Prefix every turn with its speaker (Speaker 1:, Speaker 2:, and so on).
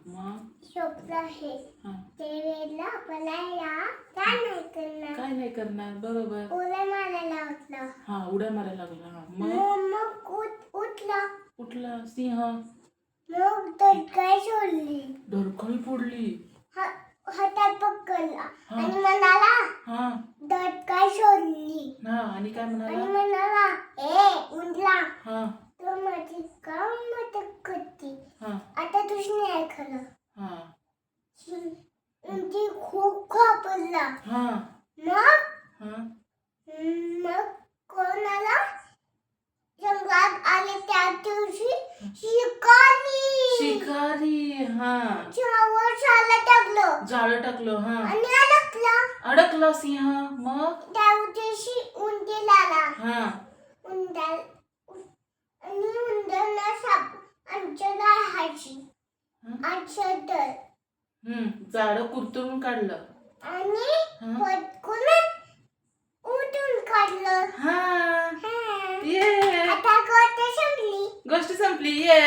Speaker 1: मग
Speaker 2: झोपलं आहे
Speaker 1: हा
Speaker 2: ते वेळेला आपल्याला काय
Speaker 1: काय
Speaker 2: नाही करणार
Speaker 1: नाही करणार बरोबर.
Speaker 2: उड्या मारायला उठलं
Speaker 1: हा उड्या मारायला लागला. हा मग
Speaker 2: मग उठला
Speaker 1: उठला सिंह.
Speaker 2: मग दडकाय सोडली
Speaker 1: ढरकळी फोडली.
Speaker 2: हातात पकडला
Speaker 1: हा.
Speaker 2: आणि म्हणाला
Speaker 1: हा
Speaker 2: दडकाय सोडली
Speaker 1: हा आणि काय
Speaker 2: आणि
Speaker 1: म्हणाला?
Speaker 2: म्हणाला ए उठला
Speaker 1: हा
Speaker 2: तर माझी काम मदत करते
Speaker 1: हा
Speaker 2: आता तुझं नाही खरं
Speaker 1: हा
Speaker 2: ती खूप घाबरला
Speaker 1: हा
Speaker 2: मग
Speaker 1: हा
Speaker 2: मग कोणाला जंगलात आले त्या दिवशी शिकारी
Speaker 1: शिकारी. हा
Speaker 2: वर झालं टाकलं
Speaker 1: जाळं टाकलं. हा
Speaker 2: आणि अडकला
Speaker 1: अडकला सिंह. मग
Speaker 2: त्या दिवशी उंदीर आला
Speaker 1: हा
Speaker 2: उंदर आणि उंदरला साप आमच्याला हायची आमच्या
Speaker 1: जाळं कुरतरून काढलं
Speaker 2: आणि
Speaker 1: हा
Speaker 2: पटकून उठून काढलं
Speaker 1: हा
Speaker 2: हा.
Speaker 1: ये
Speaker 2: आता गोष्ट संपली
Speaker 1: गोष्ट संपली. ये